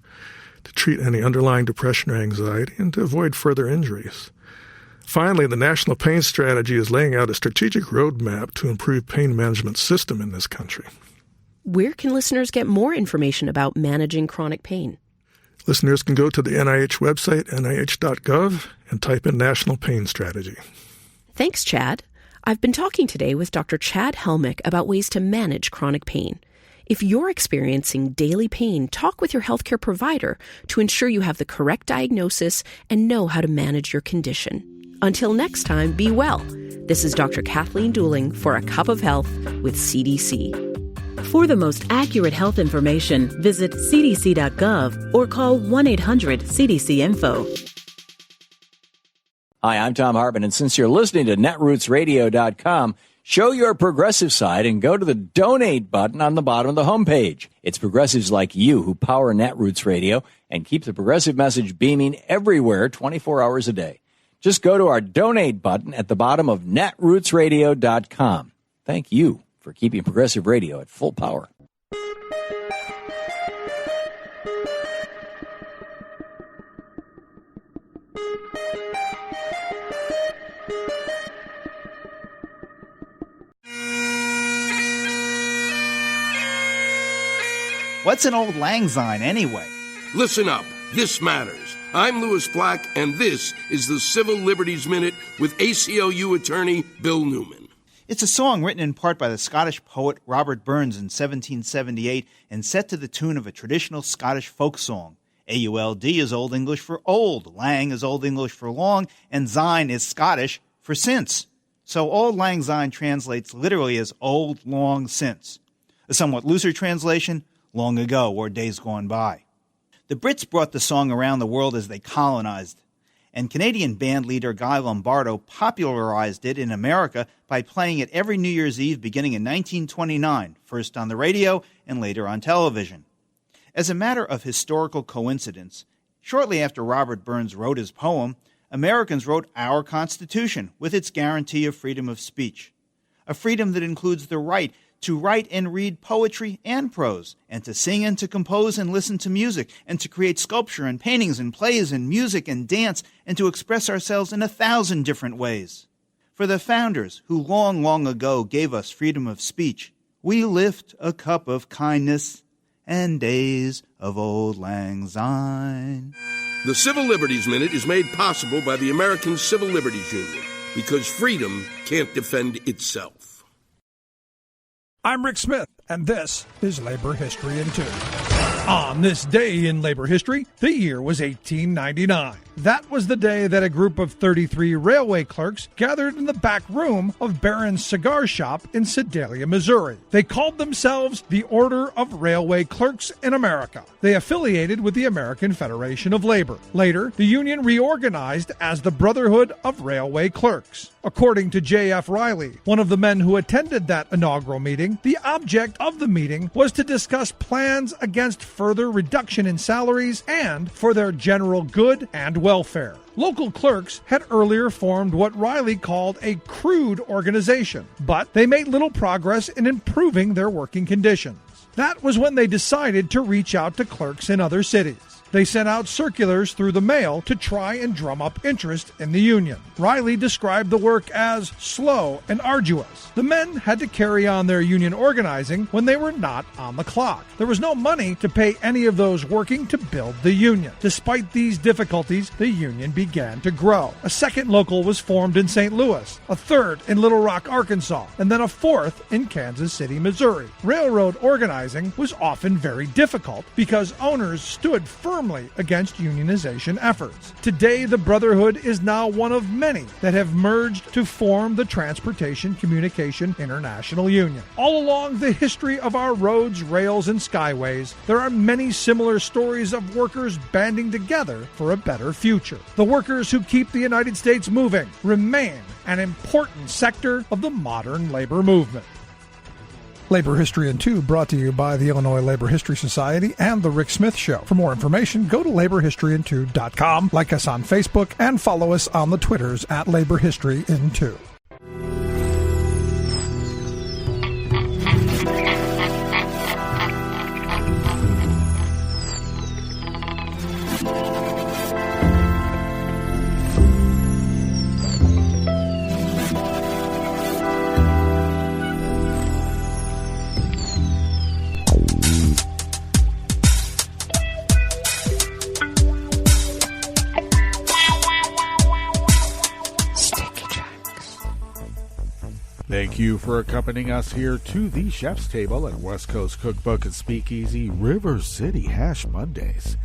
to treat any underlying depression or anxiety, and to avoid further injuries. Finally, the National Pain Strategy is laying out a strategic roadmap to improve pain management system in this country. Where can listeners get more information about managing chronic pain? Listeners can go to the NIH website, nih.gov, and type in National Pain Strategy. Thanks, Chad. I've been talking today with Dr. Chad Helmick about ways to manage chronic pain. If you're experiencing daily pain, talk with your healthcare provider to ensure you have the correct diagnosis and know how to manage your condition. Until next time, be well. This is Dr. Kathleen Dooling for A Cup of Health with CDC. For the most accurate health information, visit cdc.gov or call 1-800-CDC-INFO. Hi, I'm Tom Hartman, and since you're listening to netrootsradio.com, show your progressive side and go to the donate button on the bottom of the homepage. It's progressives like you who power Netroots Radio and keep the progressive message beaming everywhere 24 hours a day. Just go to our donate button at the bottom of netrootsradio.com. Thank you for keeping progressive radio at full power. What's an old lang syne, anyway? Listen up. This matters. I'm Louis Black, and this is the Civil Liberties Minute with ACLU attorney Bill Newman. It's a song written in part by the Scottish poet Robert Burns in 1778 and set to the tune of a traditional Scottish folk song. AULD is Old English for old, lang is Old English for long, and syne is Scottish for since. So Auld Lang Syne translates literally as old, long since. A somewhat looser translation, long ago or days gone by. The Brits brought the song around the world as they colonized, and Canadian band leader Guy Lombardo popularized it in America by playing it every New Year's Eve beginning in 1929, first on the radio and later on television. As a matter of historical coincidence, shortly after Robert Burns wrote his poem, Americans wrote our Constitution with its guarantee of freedom of speech, a freedom that includes the right to write and read poetry and prose, and to sing and to compose and listen to music, and to create sculpture and paintings and plays and music and dance, and to express ourselves in 1,000 different ways. For the founders who long, long ago gave us freedom of speech, we lift a cup of kindness and days of Auld Lang Syne. The Civil Liberties Minute is made possible by the American Civil Liberties Union, because freedom can't defend itself. I'm Rick Smith, and this is Labor History in 2. On this day in labor history, the year was 1899. That was the day that a group of 33 railway clerks gathered in the back room of Barron's Cigar Shop in Sedalia, Missouri. They called themselves the Order of Railway Clerks in America. They affiliated with the American Federation of Labor. Later, the union reorganized as the Brotherhood of Railway Clerks. According to J.F. Riley, one of the men who attended that inaugural meeting, the object of the meeting was to discuss plans against further reduction in salaries and for their general good and welfare. Local clerks had earlier formed what Riley called a crude organization, but they made little progress in improving their working conditions. That was when they decided to reach out to clerks in other cities. They sent out circulars through the mail to try and drum up interest in the union. Riley described the work as slow and arduous. The men had to carry on their union organizing when they were not on the clock. There was no money to pay any of those working to build the union. Despite these difficulties, the union began to grow. A second local was formed in St. Louis, a third in Little Rock, Arkansas, and then a fourth in Kansas City, Missouri. Railroad organizing was often very difficult because owners stood firmly against unionization efforts. Today, the Brotherhood is now one of many that have merged to form the Transportation Communication International Union. All along the history of our roads, rails, and skyways, there are many similar stories of workers banding together for a better future. The workers who keep the United States moving remain an important sector of the modern labor movement. Labor History in 2 brought to you by the Illinois Labor History Society and The Rick Smith Show. For more information, go to laborhistoryin2.com, like us on Facebook, and follow us on the Twitters at Labor History in 2. Thank you for accompanying us here to the Chef's Table at West Coast Cookbook and Speakeasy River City Hash Mondays.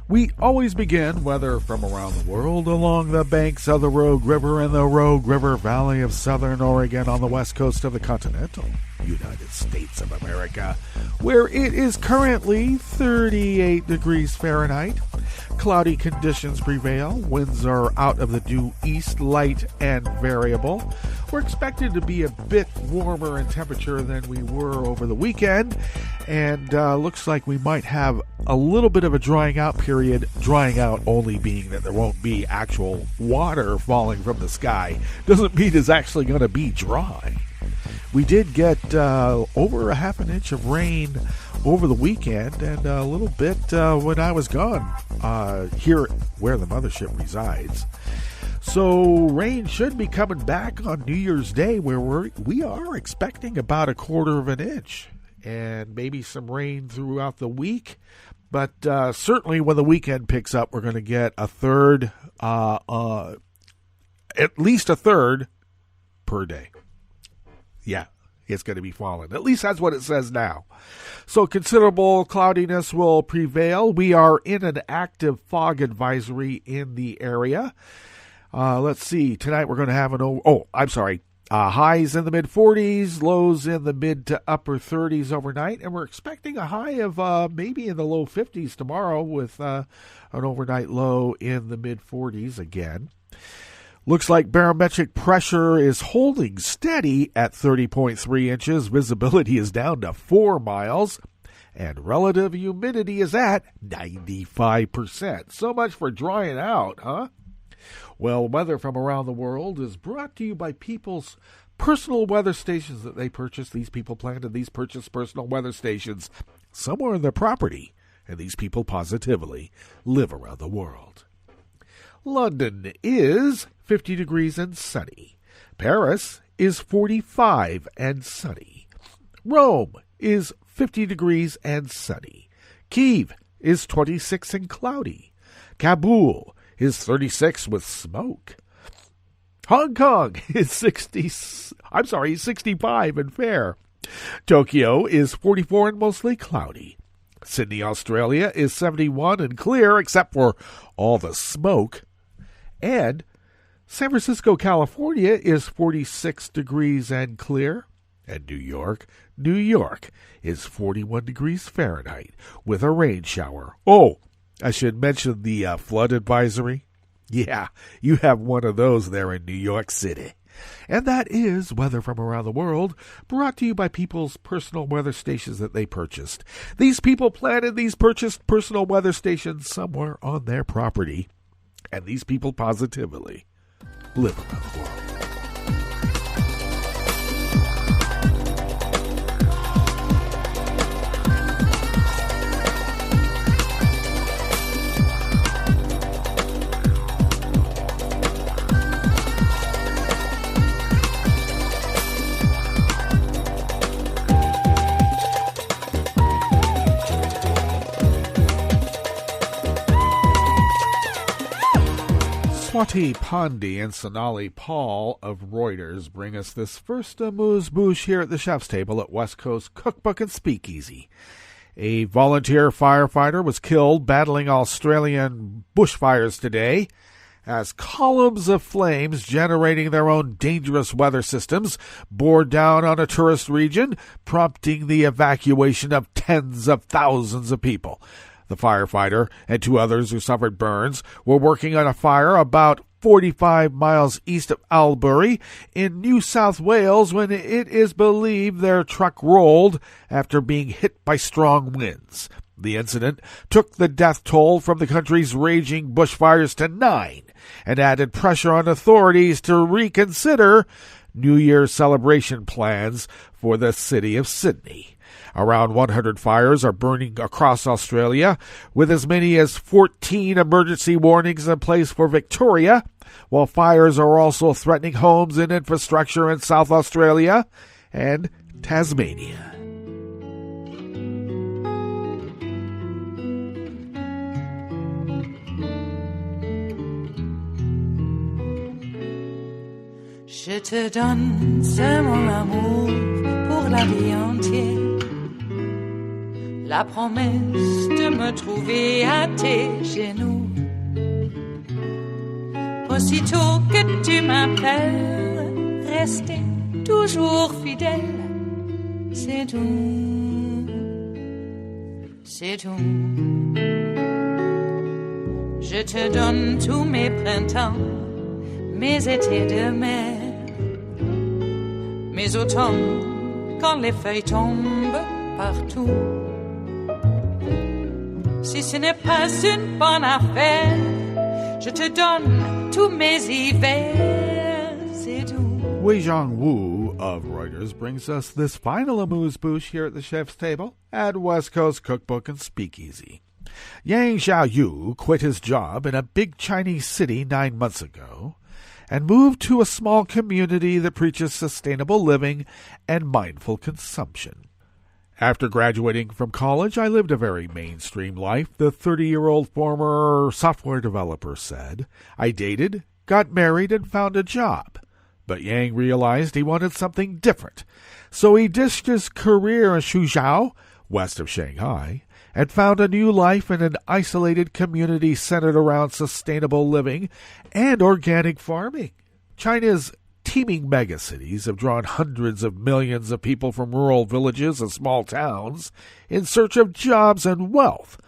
We always begin, whether from around the world, along the banks of the Rogue River and the Rogue River Valley of Southern Oregon on the west coast of the continental United States of America, where it is currently 38 degrees Fahrenheit. Cloudy conditions prevail. Winds are out of the due east, light and variable. We're expected to be a bit warmer in temperature than we were over the weekend, and looks like we might have a little bit of a drying out period. Drying out only being that there won't be actual water falling from the sky. Doesn't mean it's actually going to be dry. We did get over a half an inch of rain over the weekend, and a little bit when I was gone here where the mothership resides. So rain should be coming back on New Year's Day, where we are expecting about a quarter of an inch, and maybe some rain throughout the week. But certainly when the weekend picks up, we're going to get a third, at least a third per day. Yeah, it's going to be falling. At least that's what it says now. So considerable cloudiness will prevail. We are in an active fog advisory in the area. Let's see. Tonight we're going to have highs in the mid-40s, lows in the mid to upper 30s overnight, and we're expecting a high of maybe in the low 50s tomorrow with an overnight low in the mid-40s again. Looks like barometric pressure is holding steady at 30.3 inches. Visibility is down to 4 miles. And relative humidity is at 95%. So much for drying out, huh? Well, weather from around the world is brought to you by people's personal weather stations that they purchased. These people planted these purchased personal weather stations somewhere in their property. And these people positively live around the world. London is 50 degrees and sunny. Paris is 45 and sunny. Rome is 50 degrees and sunny. Kyiv is 26 and cloudy. Kabul is 36 with smoke. Hong Kong is 65 and fair. Tokyo is 44 and mostly cloudy. Sydney, Australia is 71 and clear except for all the smoke. And San Francisco, California is 46 degrees and clear. And New York is 41 degrees Fahrenheit with a rain shower. Oh, I should mention the flood advisory. Yeah, you have one of those there in New York City. And that is weather from around the world, brought to you by people's personal weather stations that they purchased. These people planted these purchased personal weather stations somewhere on their property. And these people positively live around the world. Swati Pandi and Sonali Paul of Reuters bring us this first amuse-bouche here at the chef's table at West Coast Cookbook and Speakeasy. A volunteer firefighter was killed battling Australian bushfires today as columns of flames generating their own dangerous weather systems bore down on a tourist region, prompting the evacuation of tens of thousands of people. The firefighter and 2 others who suffered burns were working on a fire about 45 miles east of Albury in New South Wales when it is believed their truck rolled after being hit by strong winds. The incident took the death toll from the country's raging bushfires to 9 and added pressure on authorities to reconsider New Year's celebration plans for the city of Sydney. Around 100 fires are burning across Australia, with as many as 14 emergency warnings in place for Victoria, while fires are also threatening homes and infrastructure in South Australia and Tasmania. Je te donne ce mon amour pour la vie entière. La promesse de me trouver à tes genoux. Aussitôt que tu m'appelles, rester toujours fidèle. C'est tout, c'est tout. Je te donne tous mes printemps, mes étés de mer. Mes automnes, quand les feuilles tombent partout. Si ce n'est pas une bonne affaire, je te donne tous mes hivers, c'est tout. Wei Zhang Wu of Reuters brings us this final amuse-bouche here at the chef's table at West Coast Cookbook and Speakeasy. Yang Xiaoyu quit his job in a big Chinese city 9 months ago and moved to a small community that preaches sustainable living and mindful consumption. After graduating from college, I lived a very mainstream life, the 30-year-old former software developer said. I dated, got married, and found a job. But Yang realized he wanted something different. So he ditched his career in Suzhou, west of Shanghai, and found a new life in an isolated community centered around sustainable living and organic farming. China's teeming megacities have drawn hundreds of millions of people from rural villages and small towns in search of jobs and wealth.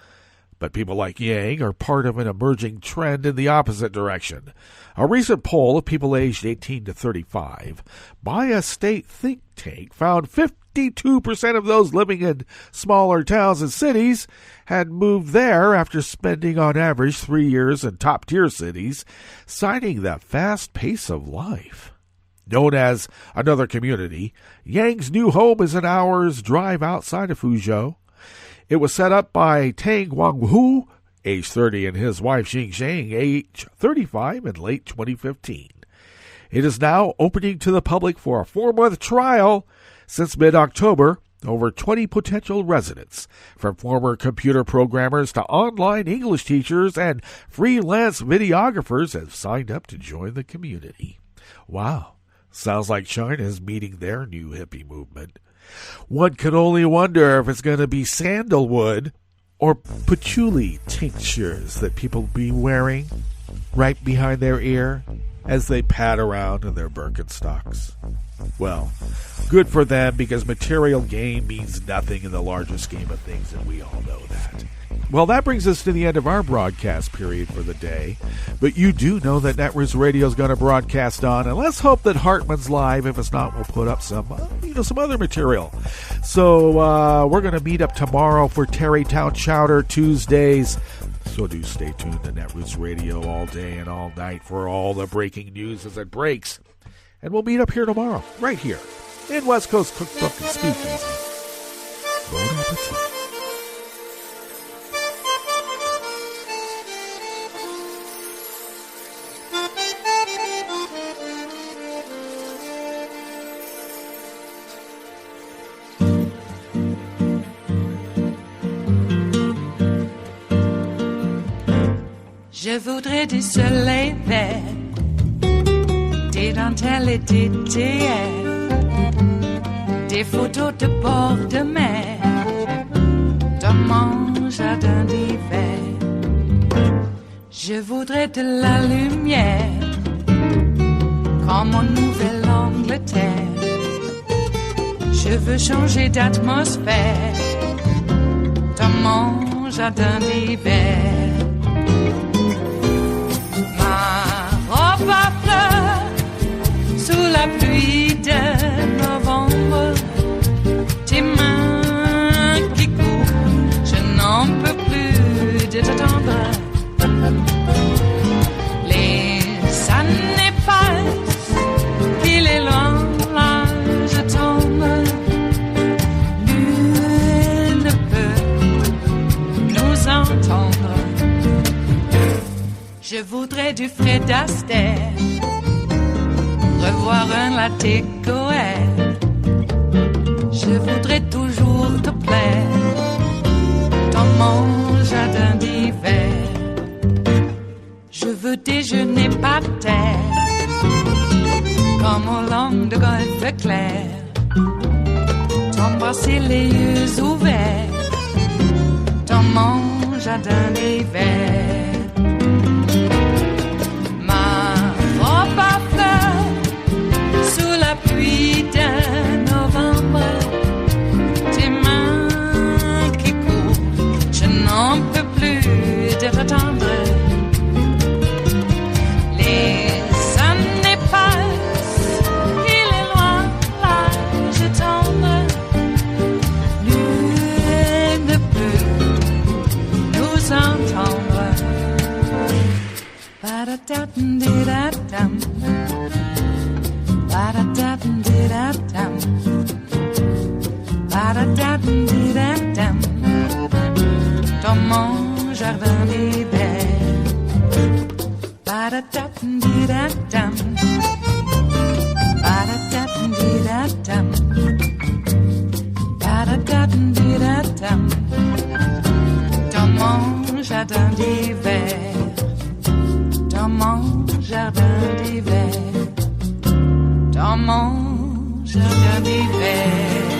But people like Yang are part of an emerging trend in the opposite direction. A recent poll of people aged 18 to 35 by a state think tank found 52% of those living in smaller towns and cities had moved there after spending on average 3 years in top-tier cities, citing the fast pace of life. Known as another community, Yang's new home is an hour's drive outside of Fuzhou. It was set up by Tang Guanghu, age 30, and his wife Xing Sheng, age 35, in late 2015. It is now opening to the public for a 4-month trial. Since mid-October, over 20 potential residents, from former computer programmers to online English teachers and freelance videographers, have signed up to join the community. Wow, sounds like China is meeting their new hippie movement. One can only wonder if it's going to be sandalwood or patchouli tinctures that people be wearing right behind their ear as they pad around in their Birkenstocks. Well, good for them, because material gain means nothing in the larger scheme of things, and we all know that. Well, that brings us to the end of our broadcast period for the day. But you do know that Netroots Radio is going to broadcast on, and let's hope that Hartman's live. If it's not, we'll put up some other material. So we're going to meet up tomorrow for Terrytown Chowder Tuesdays. So do stay tuned to Netroots Radio all day and all night for all the breaking news as it breaks. And we'll meet up here tomorrow, right here, in West Coast Cookbook and Speakeasy. Bon appetit. Je voudrais du soleil vert, des dentelles et des théères, des photos de bord de mer, dans mon jardin d'hiver. Je voudrais de la lumière, comme en Nouvelle-Angleterre. Je veux changer d'atmosphère, dans mon jardin d'hiver. Ma robe à fleurs, sous la pluie de novembre, tes mains qui courent, je n'en peux plus de t'attendre. Les années passent, il est loin, là je tombe. Nul ne peut nous entendre. Je voudrais du Fred Astaire, revoir un latte coère. Je voudrais toujours te plaire, dans mon jardin d'hiver. Je veux déjeuner par terre, comme au long de golfe clair, t'embrasser les yeux ouverts, dans mon jardin d'hiver. Ma robe à fleurs, sous la pluie de novembre, tes mains qui courent, je n'en peux plus de t'attendre. Ba-da-da-dum-di-da-dum, ba-da-da-dum-di-da-dum, ba-da-da-dum-di-da-dum, dans mon jardin d'hiver. Ba-da-da-dum-di-da-dum, ba-da-da-dum-di-da-dum, ba-da-da-dum-di-da-dum, dans mon jardin d'hiver. Dans mon jardin d'hiver, dans mon jardin d'hiver.